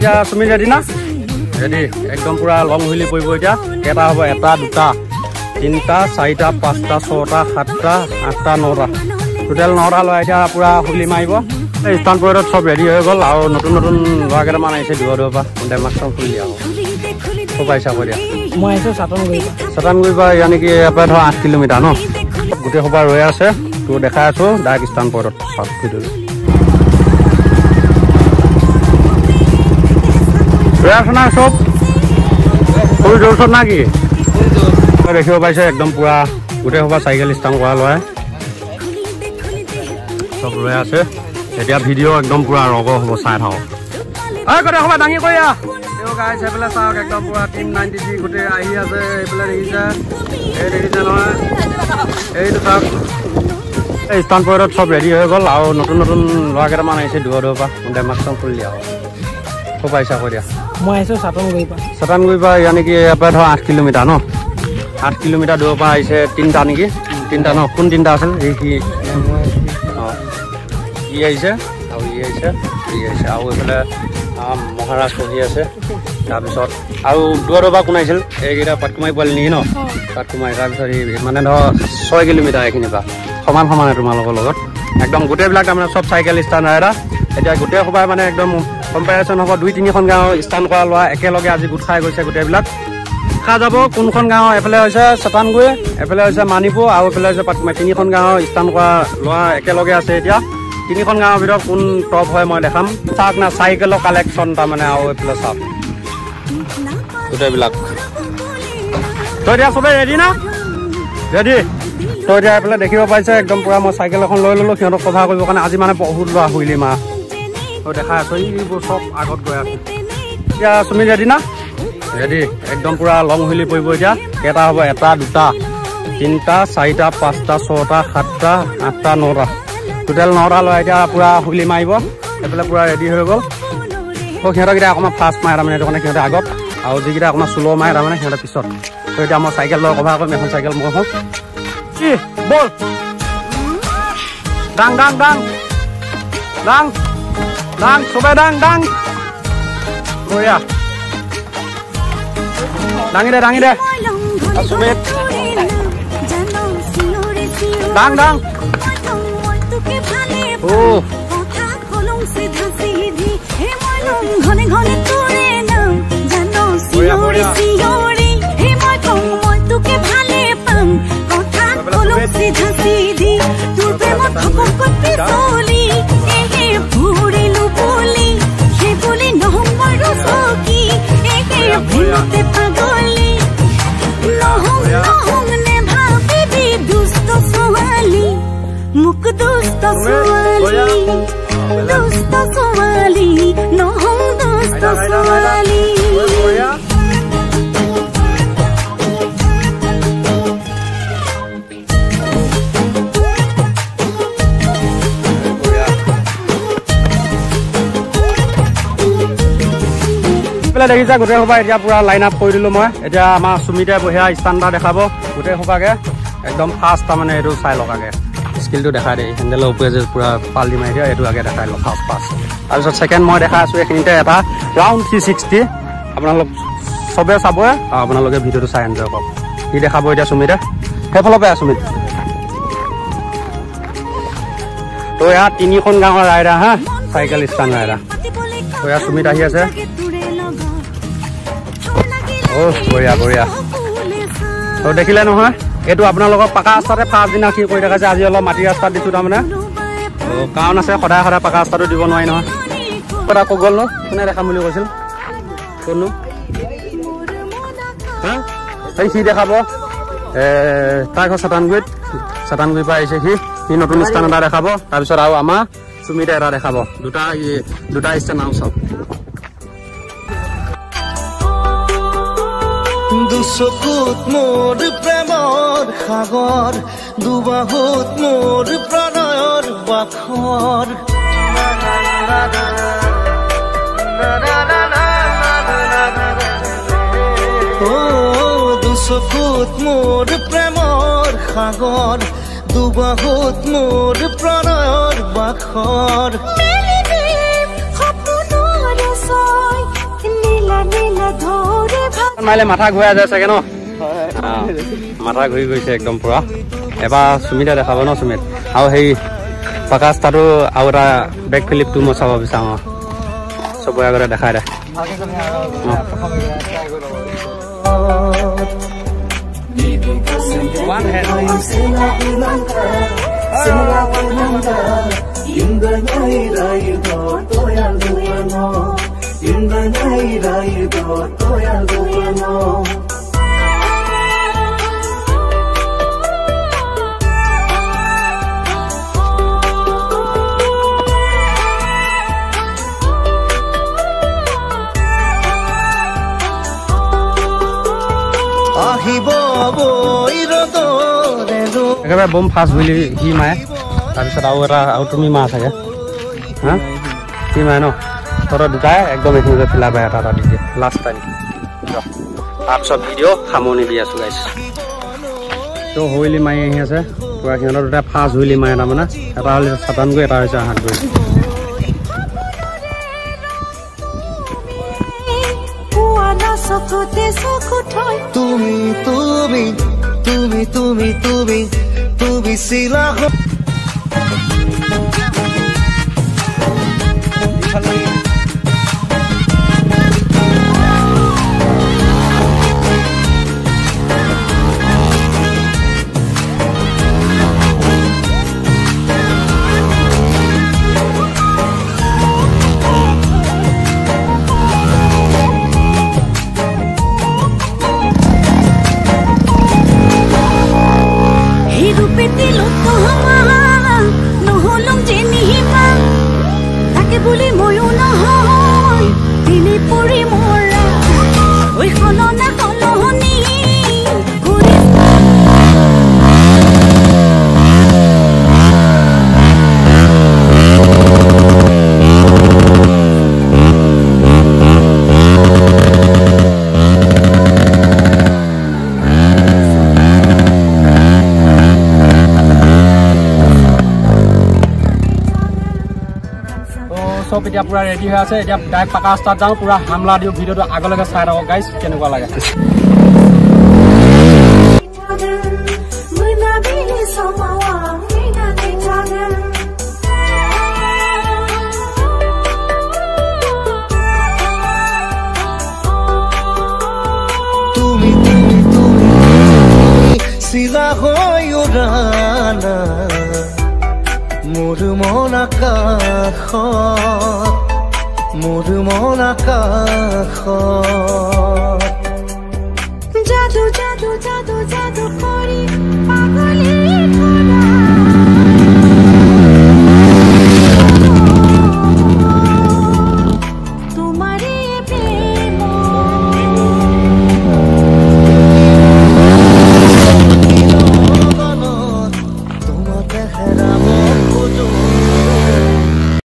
এতিয়া তুমি ৰেডি না? ৰেডি একদম পুৰা লং হুইলি পৰিব এতিয়া। এটা হ'ব 1 2 3 4 5 6 7 8 9টা টোটেল 9টা লয় এতিয়া পুৰা হুইলি মাৰিব। এই স্থান পইণ্টত চব ৰেডি হৈ গ'ল আৰু নতুন নতুন ল'ৰা কেইটামান আহিছে দূৰৰ পৰা ডেমাৰ্কখন খুলি দিয়া হ'ব। খুব আহিছা কৈ দিয়া। মই আহিছোঁ চাটানগুৰিৰ পৰা ইয়াৰ নেকি ইয়াৰ পৰা ধৰ 8 কিলোমিটাৰ ন। গোটেই সোপা ৰৈ আছে তোৰ দেখাই আছোঁ ডাইৰেক্ট স্থান পইণ্টত চব ভিডিঅ' ৰৈ আছে না চব ফুল জোৰছত না কি দেখিব পাইছে একদম পুৰা গোটেই সোপা চাইকেল ষ্টাৰ্ট কৰা ল'ৰাই চব ৰৈ আছে। এতিয়া ভিডিঅ' একদম পুৰা ৰগ হ'ব চাই থাকক। গোটেই সোপা দাঙি কৰি গাইছ সেইফালে চাওক একদম পুৰা টিম 93 গোটেই আহি আছে। এইফালে দেখিছে এই দেখিছে নহয় এইটো চাওক এই স্থান পইণ্টত চব ৰেডি হৈ গ'ল আৰু নতুন নতুন ল'ৰা কেইটামান আহিছে দূৰৰ পৰা ডেমাৰ্কখন খুলি দিয়া হ'ব। খুব আহিছা কৈ দিয়া। মই আহিছোঁ চাটানগুৰিৰ পৰা ইয়াৰ নেকি ইয়াৰ পৰা ধৰ 8 কিলোমিটাৰ ন। 8 কিলোমিটাৰ দূৰৰ পৰা আহিছে 3টা নেকি 3টা ন কোন 3টা আছিল এই কি ই আহিছে আৰু ই আহিছে আৰু এইফালে মহাৰাজ বহি আছে। তাৰপিছত আৰু দূৰৰ পৰা কোন আহিছিল এইকেইটা পাটকুমাৰী পোৱালি নেকি ন পাটকুমাৰী। তাৰপিছত মানে ধৰ 6 কিলোমিটাৰ এইখিনিৰ পৰা সমান সমানে তোমালোকৰ লগত একদম গোটেইবিলাক তাৰমানে চব চাইকেল ষ্টাৰ্ট হয়। এতিয়া গোটেই সোপাই মানে একদম কম্পেৰিজন হ'ব 2-3খন গাঁও ষ্টাৰ্ট কৰা ল'ৰা একেলগে আজি গোট খাই গৈছে। গোটেইবিলাক দেখা যাব কোনখন গাঁও এফালে হৈছে চাটানগুৰি এফালে হৈছে মানিপুৰ আৰু এফালে হৈছে পাটকুমাৰী। 3খন গাঁও ষ্টাৰ্ট কৰা ল'ৰা একেলগে আছে। এতিয়া 3খন গাঁৱৰ ভিতৰত কোন টপ হয় মই দেখাম। চাওক না চাইকেলৰ কালেকশ্যন তাৰমানে আৰু এইফালে চাওক গোটেইবিলাক। তই এতিয়া চবেই ৰেডি না? ৰেডি তই এতিয়া এইফালে দেখিব পাইছে একদম পুৰা মই চাইকেল এখন লৈ ল'লোঁ সিহঁতক কভাৰ কৰিবৰ কাৰণে। আজি মানে বহুত ল'ৰা হুইলি মাহ তই দেখাই আছোঁ এইবোৰ চব আগত গৈ আছে। এতিয়া তুমি ৰেডি না? ৰেডি একদম পুৰা লং হুইলি পৰিব এতিয়া। এটা হ'ব 1 2 3 4 5 6 7 8 9টা টোটেল 9টা লয় এতিয়া পুৰা হুইলি মাৰিব। এইফালে পুৰা ৰেডি হৈ গ'ল। সিহঁতকেইটা অকণমান ফাষ্ট মাৰে তাৰমানে সেইটো কাৰণে সিহঁতে আগত আৰু যিকেইটা অকণমান শ্ল' মাৰে তাৰমানে সিহঁতে পিছত। ত' এতিয়া মই চাইকেল লৈ কভাৰ কৰিম এখন চাইকেল মই হওঁ কি বল ডাং ডাং ডাং ডাং ডাং চবে ডাং ডাং বঢ়িয়া দাঙি দে সুমিত ডাং ডাং मुक दोस्त सवाली न हम दोस्त सवाली দেখিছা গোটেই সোপা এতিয়া পুৰা লাইন আপ কৰি দিলোঁ মই। এতিয়া আমাৰ সুমিতে বঢ়িয়া ষ্টাণ্ডাৰ্ড দেখাব গোটেই সোপাকে একদম ফাৰ্ষ্ট তাৰমানে এইটো চাই লগাকে স্কিলটো দেখাই দিয়ে। হেণ্ডেলৰ ওপৰে যে পুৰা পাল্টি মাৰি দিয়ে এইটো আগে দেখাই লওঁ ফাৰ্ষ্ট। তাৰপিছত ছেকেণ্ড মই দেখাই আছোঁ এইখিনিতে এটা ৰাউণ্ড 360 আপোনালোক চবে চাব আৰু আপোনালোকে ভিডিঅ'টো চাই এনজয় কৰক। কি দেখাব এতিয়া সুমিতে সেইফালৰ পৰা সুমিত। তো ইয়াত 3খন গাঁৱৰ ৰাইডাৰ হা চাইকেল ষ্টাণ্ড ৰাইডাৰ। তো ইয়াত সুমিত আহি আছে। বঢ়িয়া বঢ়িয়া তো দেখিলে নহয় এইটো আপোনালোকৰ পাকা ৰাস্তাতে ফাৰ্ষ্ট দিনা কি কৰি দেখাইছে। আজি অলপ মাটি ৰাস্তাত দিছোঁ তাৰমানে কাৰণ আছে সদায় সদায় পাকা ৰাস্তাটো দিব নোৱাৰি নহয়। কথা কৈ গ'ল ন কোনে দেখাম বুলি কৈছিল কোননো সেই সি দেখাব তাৰ ঘৰ চাটানগুৰিৰ পৰা আহিছে সি নতুন স্থান এটা দেখাব। তাৰপিছত আৰু আমাৰ সুমিতে এটা দেখাব। দুটা স্থান আৰু চাওক। দুচকুত মোৰ প্ৰেমৰ সাগৰ দুবাহুত মোৰ প্ৰণয়ৰ বাখৰ দুচকুত মোৰ প্ৰেমৰ সাগৰ দুবাহুত মোৰ প্ৰণয়ৰ বাখৰ মাৰিলে মাথা ঘূৰাই যায় চাগে ন মাথা ঘূৰি গৈছে একদম পুৰা এবাৰ সুমিতা দেখাব ন সুমিত আৰু সেই পাকা ৰাস্তাটো আৰু এটা বেক ফিলিপটো মই চাব বিচাৰোঁ চবৰে আগতে দেখাই দে একেবাৰে বম ফাষ্ট বুলি সি মায়ে তাৰপিছত আৰু তুমি মা চাগে হা সি মায়ে ন তহঁতৰ দুটাই একদম এইখিনিতে ফিলা পাই এটা দি দিয়ে লাষ্ট টাইম তাৰপিছত ভিডিঅ' সামৰণি দি আছোঁ গাইছ তো হুইলি মাৰি আহি আছে পুৰা সিহঁতৰ দুটাই ফাষ্ট হুইলি মাৰে তাৰমানে এটা হ'ল চাতানগৈ এটা হৈছে আহাতগৈ তুমি তুমি তুমি তুমি তুমি তুমি শিলা চব এতিয়া পুৰা ৰেডি হৈ আছে এতিয়া ডাইৰেক্ট পাকা ৰাস্তাত যাওঁ পুৰা হামলা দিওঁ ভিডিঅ'টো আগলৈকে চাই থাকক গাইছ কেনেকুৱা লাগে তুমি তুমি তুমি শিলা হৈ উৰানা মোৰ মন আকাশত